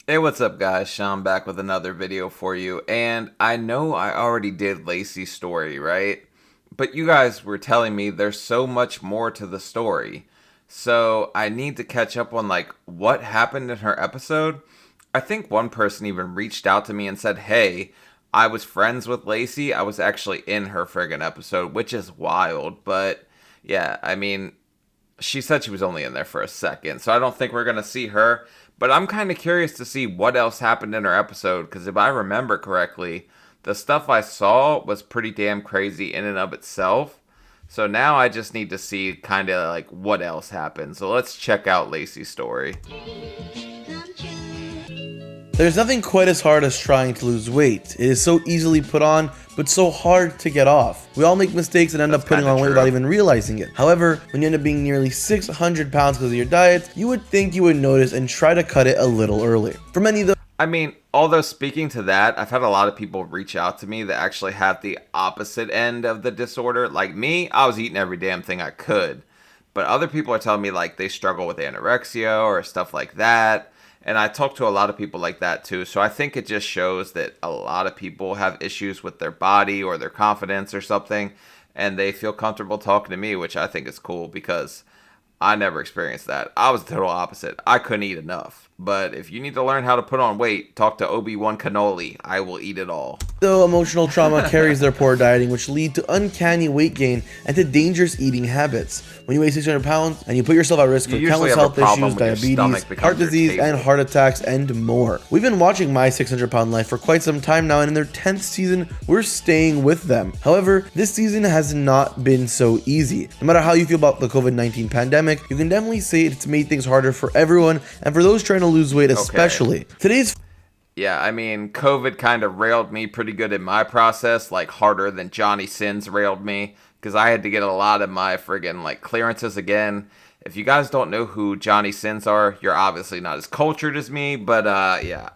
Hey, what's up, guys? Sean back with another video for you. And I know I already did Lacey's story, right? But you guys were telling me there's so much more to the story. So I need to catch up on like what happened in her episode. I think one person even reached out to me and said, "Hey, I was friends with Lacey. I was actually in her friggin' episode," which is wild. But yeah, I mean, she said she was only in there for a second, so I don't think we're gonna see her. But I'm kind of curious to see what else happened in her episode, because if I remember correctly, the stuff I saw was pretty damn crazy in and of itself. So now I just need to see kind of like what else happened. So let's check out Lacey's story. There's nothing quite as hard as trying to lose weight. It is so easily put on, but so hard to get off. We all make mistakes and end up putting on weight without even realizing it. However, when you end up being nearly 600 pounds because of your diet, you would think you would notice and try to cut it a little early. For many, though, I mean, although speaking to that, I've had a lot of people reach out to me that actually have the opposite end of the disorder. Like me, I was eating every damn thing I could. But other people are telling me like they struggle with anorexia or stuff like that. And I talk to a lot of people like that too. So I think it just shows that a lot of people have issues with their body or their confidence or something. And they feel comfortable talking to me, which I think is cool because I never experienced that. I was the total opposite. I couldn't eat enough. But if you need to learn how to put on weight, talk to Obi-Wan Cannoli. I will eat it all. emotional trauma carries their poor dieting, which lead to uncanny weight gain and to dangerous eating habits. When you weigh 600 pounds and you put yourself at risk for countless health issues, diabetes, heart disease, and heart attacks, and more. We've been watching My 600-Pound Life for quite some time now, and in their 10th season, we're staying with them. However, this season has not been so easy. No matter how you feel about the COVID-19 pandemic, you can definitely say it's made things harder for everyone, and for those trying to lose weight especially. Today's Yeah, I mean, COVID kind of railed me pretty good in my process, like harder than Johnny Sins railed me, because I had to get a lot of my friggin' like clearances again. If you guys don't know who Johnny Sins are, you're obviously not as cultured as me, but yeah,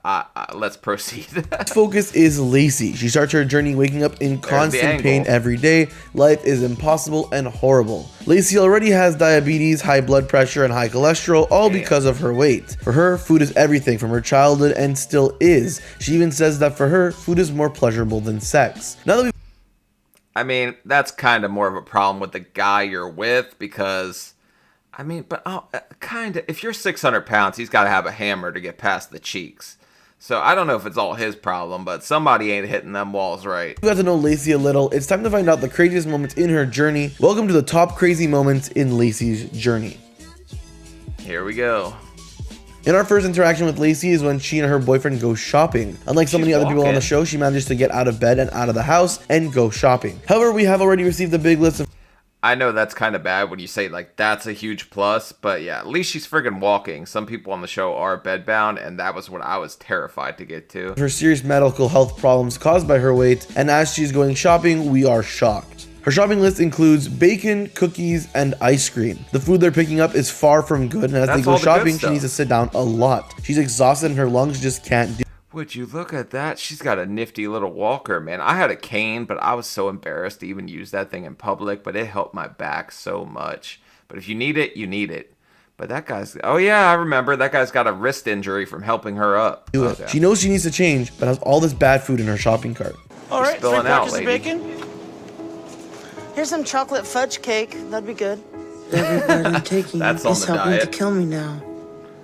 let's proceed. focus is Lacey. She starts her journey waking up in constant pain every day. Life is impossible and horrible. Lacey already has diabetes, high blood pressure, and high cholesterol, all because of her weight. For her, food is everything from her childhood and still is. She even says that for her, food is more pleasurable than sex. Now that we I mean, that's kind of more of a problem with the guy you're with because, I mean, but kind of, if you're 600 pounds, he's got to have a hammer to get past the cheeks. So I don't know if it's all his problem, but somebody ain't hitting them walls right. got to know Lacey a little, it's time to find out the craziest moments in her journey. Welcome to the top crazy moments in Lacey's journey. Here we go. In our first interaction with Lacey is when she and her boyfriend go shopping. Unlike so many other people on the show, she manages to get out of bed and out of the house and go shopping. However, we have already received a big list of I know that's kind of bad when you say like that's a huge plus, but yeah, at least she's friggin' walking. Some people on the show are bedbound, and that was what I was terrified to get to. her serious medical health problems caused by her weight, and as she's going shopping, we are shocked. Her shopping list includes bacon, cookies, and ice cream. The food they're picking up is far from good, and as they go shopping, she needs to sit down a lot. She's exhausted and her lungs just can't do. Would you look at that? She's got a nifty little walker, man. I had a cane, but I was so embarrassed to even use that thing in public, but it helped my back so much. But if you need it, you need it. But that guy's, oh yeah, I remember. That guy's got a wrist injury from helping her up. Okay. She knows she needs to change, but has all this bad food in her shopping cart. All right, 3 packets of bacon. Here's some chocolate fudge cake. That'd be good. Every bite I'm taking That's on is the helping diet. to kill me now.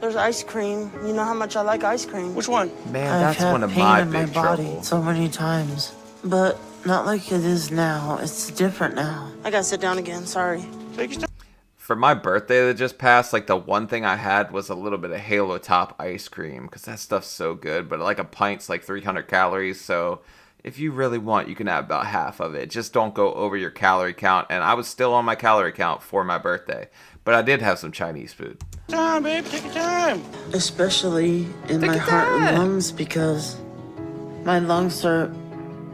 There's ice cream. You know how much I like ice cream. Which one? Man, I've that's had one of pain my in my big body trouble. so many times, but not like it is now. It's different now. I gotta sit down again. Sorry. Take your time. For my birthday that just passed, like the one thing I had was a little bit of Halo Top ice cream because that stuff's so good. But like a pint's like 300 calories, so if you really want, you can have about half of it. Just don't go over your calorie count. And I was still on my calorie count for my birthday, but I did have some Chinese food. Time, babe. Take your time. Especially in my heart and lungs because my lungs are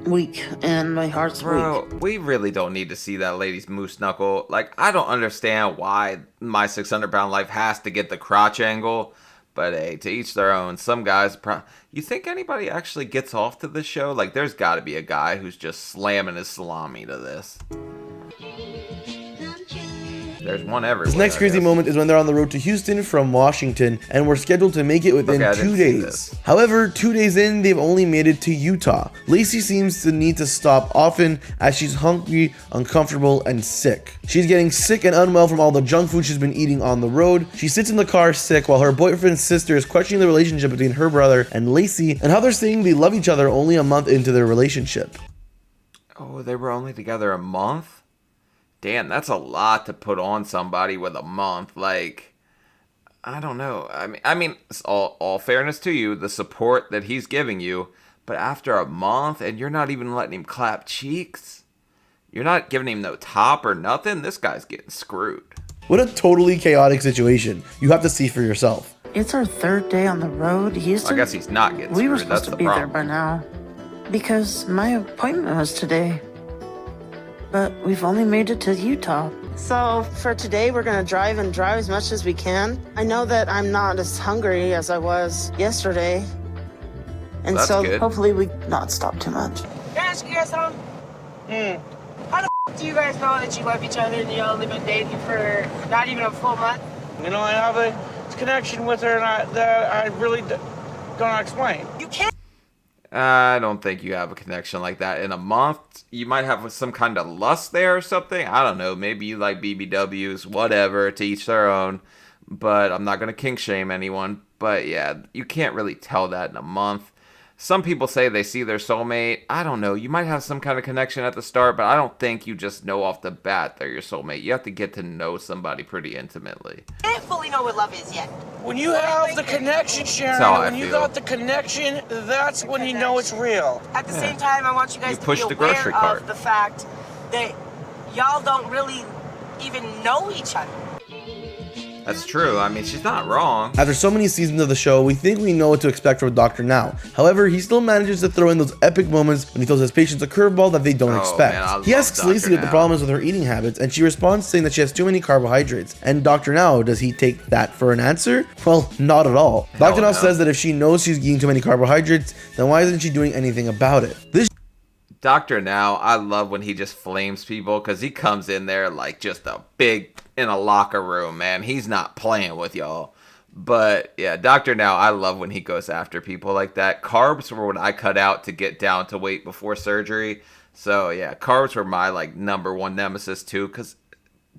weak and my heart's weak. Bro, we really don't need to see that lady's moose knuckle. Like, I don't understand why my 600-pound life has to get the crotch angle. But hey, to each their own. Some guys, you think anybody actually gets off to this show? Like, there's got to be a guy who's just slamming his salami to this. There's one everywhere. This next crazy moment is when they're on the road to Houston from Washington and were scheduled to make it within 2 days. However, 2 days in, they've only made it to Utah. Lacey seems to need to stop often as she's hungry, uncomfortable, and sick. She's getting sick and unwell from all the junk food she's been eating on the road. She sits in the car sick while her boyfriend's sister is questioning the relationship between her brother and Lacey and how they're saying they love each other only a month into their relationship. Oh, they were only together a month? Damn, that's a lot to put on somebody with a month. Like, I don't know. I mean, all fairness to you, the support that he's giving you, but after a month and you're not even letting him clap cheeks, you're not giving him no top or nothing. This guy's getting screwed. What a totally chaotic situation. You have to see for yourself. It's our 3rd day on the road, Houston. I guess he's not getting screwed. We were supposed to be there by now because my appointment was today. But we've only made it to Utah. So for today, we're gonna drive as much as we can. I know that I'm not as hungry as I was yesterday. And that's so good. Hopefully we not stop too much. Can I ask you guys something? How the do you guys know that you love each other and you only been dating for not even a full month? You know, I have a connection with her that I really don't explain. You can't. I don't think you have a connection like that in a month. You might have some kind of lust there or something. I don't know. Maybe you like BBWs, whatever, to each their own. But I'm not going to kink shame anyone. But yeah, you can't really tell that in a month. Some people say they see their soulmate. I don't know. You might have some kind of connection at the start, but I don't think you just know off the bat they're your soulmate. You have to get to know somebody pretty intimately. I can't fully know what love is yet. When you have the connection, Sharon, when you got the connection, that's when you know it's real. At the same time, I want you guys to push be the aware grocery cart. of the fact that y'all don't really even know each other. That's true. I mean, she's not wrong. After so many seasons of the show, we think we know what to expect from Dr. Now. However, he still manages to throw in those epic moments when he throws his patients a curveball that they don't expect. Man, he asks Lacey what the problem is with her eating habits, and she responds saying that she has too many carbohydrates. And Dr. Now, does he take that for an answer? Well, not at all. Dr. Now says that if she knows she's eating too many carbohydrates, then why isn't she doing anything about it? This Dr. Now, I love when he just flames people because he comes in there like just a big in a locker room, man. He's not playing with y'all. But yeah, Dr. Now, I love when he goes after people like that. Carbs were what I cut out to get down to weight before surgery. So yeah, carbs were my like #1 nemesis too because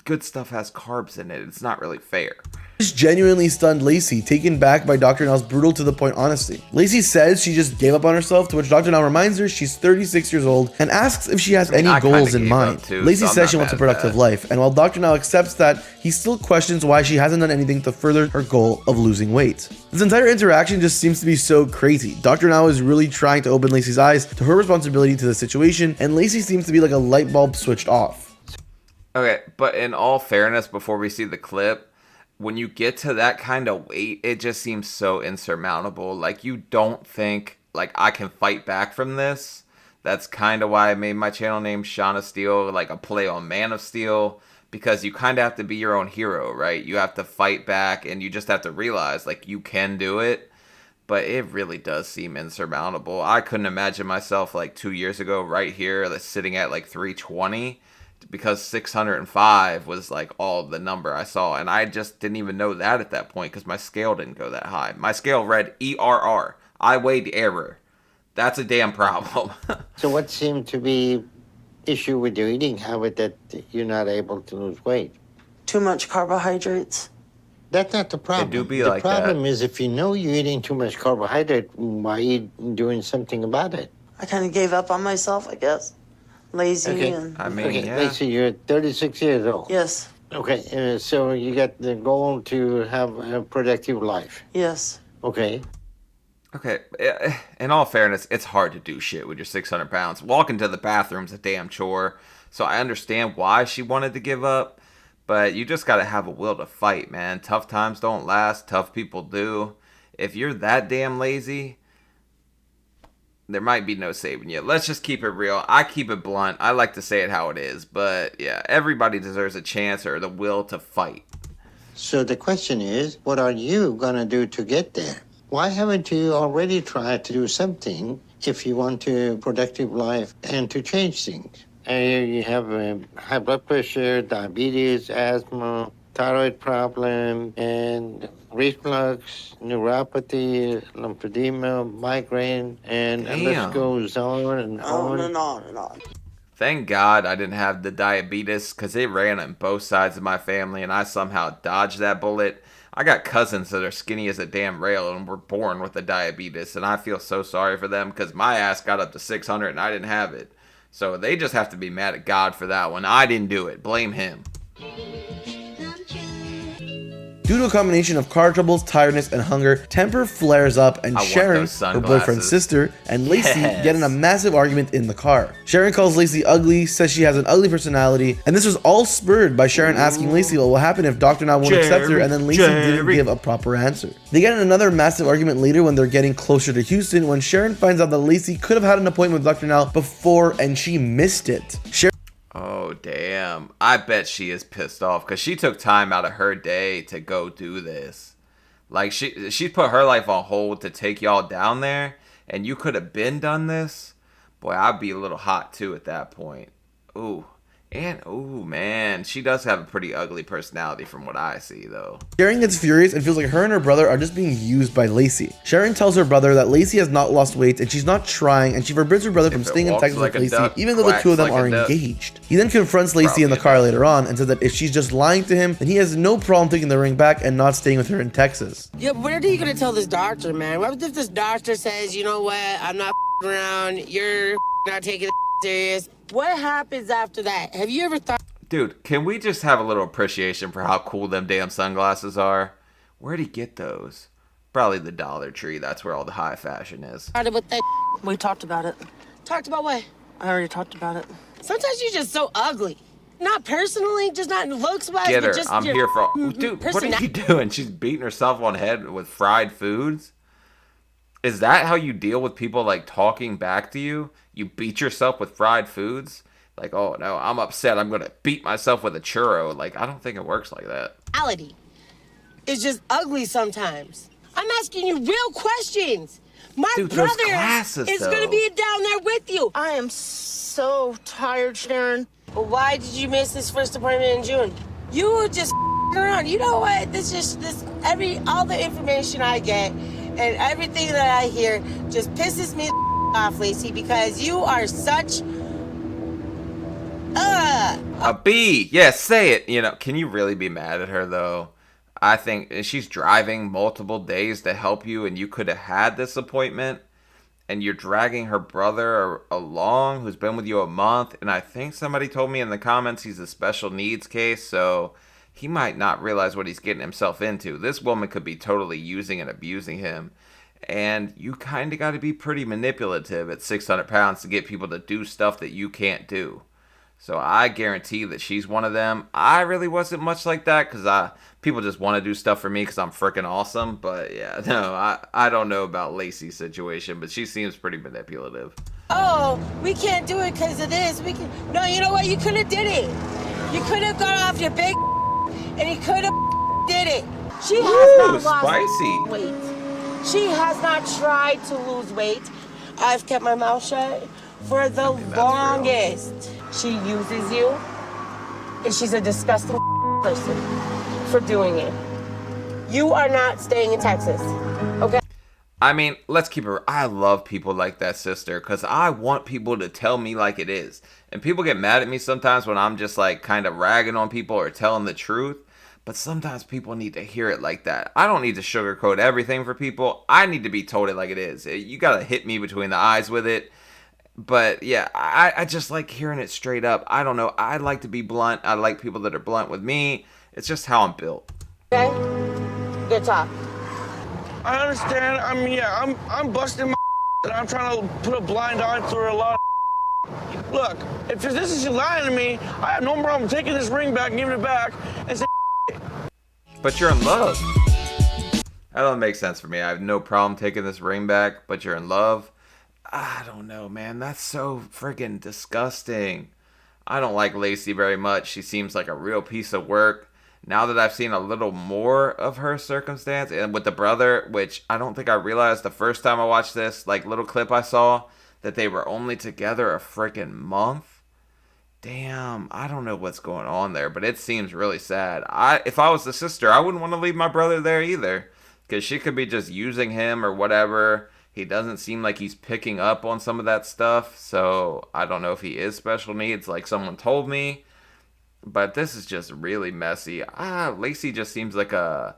good stuff has carbs in it. It's not really fair. This genuinely stunned Lacey, taken back by Dr. Now's brutal to the point honesty. Lacey says she just gave up on herself, to which Dr. Now reminds her she's 36 years old and asks if she has any goals in mind. Lacey says she wants a productive life, and while Dr. Now accepts that, he still questions why she hasn't done anything to further her goal of losing weight. This entire interaction just seems to be so crazy. Dr. Now is really trying to open Lacey's eyes to her responsibility to the situation, and Lacey seems to be like a light bulb switched off. Okay, but in all fairness, before we see the clip, when you get to that kind of weight, it just seems so insurmountable. Like, you don't think, like, I can fight back from this. That's kind of why I made my channel name Shawn of Steel, like a play on Man of Steel, because you kind of have to be your own hero, right? You have to fight back, and you just have to realize, like, you can do it. But it really does seem insurmountable. I couldn't imagine myself, like, 2 years ago right here, like, sitting at, like, 320. Because 605 was like all the number I saw, and I just didn't even know that at that point because my scale didn't go that high. My scale read ERR. I weighed error. That's a damn problem. So what seemed to be issue with your eating habit that you're not able to lose weight? Too much carbohydrates. That's not the problem. It do be the like problem that. is if you know you're eating too much carbohydrate, why are you doing something about it? I kind of gave up on myself, I guess. Lazy Okay. and... I mean, Okay, yeah. Lacey, you're 36 years old. Yes, Okay, so you got the goal to have a productive life. yes. Okay. Okay, in all fairness, it's hard to do shit with your 600 pounds. Walking to the bathroom's a damn chore, so I understand why she wanted to give up, but you just gotta have a will to fight, man. Tough times don't last, tough people do. If you're that damn lazy, there might be no saving you. Let's just keep it real. I keep it blunt. I like to say it how it is, but yeah, everybody deserves a chance or the will to fight. So the question is, what are you gonna do to get there? Why haven't you already tried to do something if you want a productive life and to change things? You have high blood pressure, diabetes, asthma, thyroid problem, and reflux, neuropathy, lymphedema, migraine, and the list Damn. goes on and on. and on and on. Thank God I didn't have the diabetes, because it ran on both sides of my family, and I somehow dodged that bullet. I got cousins that are skinny as a damn rail and were born with the diabetes, and I feel so sorry for them, because my ass got up to 600 and I didn't have it. So they just have to be mad at God for that one. I didn't do it. Blame him. Due to a combination of car troubles, tiredness, and hunger, temper flares up, and Sharon, her boyfriend's sister, and Lacey get in a massive argument in the car. Sharon calls Lacey ugly, says she has an ugly personality, and this was all spurred by Sharon asking Lacey what will happen if Dr. Now won't accept her, and then Lacey didn't give a proper answer. They get in another massive argument later when they're getting closer to Houston, when Sharon finds out that Lacey could have had an appointment with Dr. Now before, and she missed it. Oh, damn. I bet she is pissed off because she took time out of her day to go do this. Like, she put her life on hold to take y'all down there, and you could have been done this? Boy, I'd be a little hot, too, at that point. Ooh. And, ooh, man, she does have a pretty ugly personality from what I see, though. Sharon gets furious and feels like her and her brother are just being used by Lacey. Sharon tells her brother that Lacey has not lost weight and she's not trying, and she forbids her brother from staying in Texas with Lacey, even though the two of them are engaged. He then confronts Lacey in the car later on and says that if she's just lying to him, then he has no problem taking the ring back and not staying with her in Texas. Yeah, but what are you gonna tell this doctor, man? What if this doctor says, you know what, I'm not around, you're not taking it serious? What happens after that? Have you ever thought? Dude, can we just have a little appreciation for how cool them damn sunglasses are? Where'd he get those? Probably the Dollar Tree. That's where all the high fashion is. We talked about it. Talked about what? I already talked about it. Sometimes you're just so ugly. Not personally, just not in looks wise. Get her. But just I'm here for... Dude, what are you doing? She's beating herself on the head with fried foods? Is that how you deal with people, like, talking back to you? You beat yourself with fried foods? Like, oh, no, I'm upset. I'm going to beat myself with a churro. Like, I don't think it works like that. Reality is just ugly sometimes. I'm asking you real questions. My brother is going to be down there with you. I am so tired, Sharon. Well, why did you miss this first appointment in June? You were just around. You know what? All the information I get and everything that I hear just pisses me off, Lacey, because you are such a B. Yeah, say it. You know, can you really be mad at her, though? I think she's driving multiple days to help you, and you could have had this appointment, and you're dragging her brother along, who's been with you a month, and I think somebody told me in the comments he's a special needs case, so he might not realize what he's getting himself into. This woman could be totally using and abusing him, and you kind of got to be pretty manipulative at 600 pounds to get people to do stuff that you can't do. So I guarantee that she's one of them. I really wasn't much like that because people just want to do stuff for me because I'm freaking awesome. But yeah, no, I don't know about Lacey's situation, but she seems pretty manipulative. Oh, we can't do it because of this. No, you know what? You could have did it. You could have got off your big and you could have did it. She has not lost weight. She has not tried to lose weight. I've kept my mouth shut for the longest. Real. She uses you, and she's a disgusting person for doing it. You are not staying in Texas, okay? I mean, let's keep it. I love people like that, sister, because I want people to tell me like it is. And people get mad at me sometimes when I'm just like kind of ragging on people or telling the truth. But sometimes people need to hear it like that. I don't need to sugarcoat everything for people. I need to be told it like it is. You got to hit me between the eyes with it. But yeah, I just like hearing it straight up. I don't know. I like to be blunt. I like people that are blunt with me. It's just how I'm built. Okay? Good talk. I understand. I mean, yeah, I'm busting my and I'm trying to put a blind eye through a lot of Look, if this is you lying to me, I have no problem taking this ring back and giving it back and saying But you're in love. That doesn't make sense for me. I have no problem taking this ring back, but you're in love. I don't know, man. That's so friggin' disgusting. I don't like Lacey very much. She seems like a real piece of work. Now that I've seen a little more of her circumstance, and with the brother, which I don't think I realized the first time I watched this, like, little clip I saw, that they were only together a friggin' month. Damn, I don't know what's going on there, but it seems really sad. If I was the sister, I wouldn't want to leave my brother there either, because she could be just using him or whatever. He doesn't seem like he's picking up on some of that stuff, so I don't know if he is special needs, like someone told me. But this is just really messy. Lacey just seems like a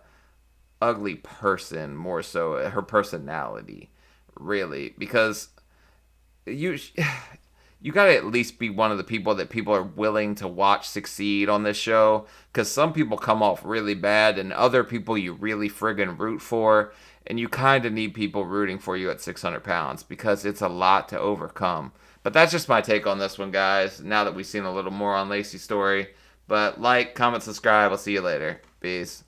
ugly person, more so her personality, really, because you you gotta at least be one of the people that people are willing to watch succeed on this show, because some people come off really bad and other people you really friggin' root for, and you kind of need people rooting for you at 600 pounds because it's a lot to overcome. But that's just my take on this one, guys, now that we've seen a little more on Lacey's story. But like, comment, subscribe. I'll see you later. Peace.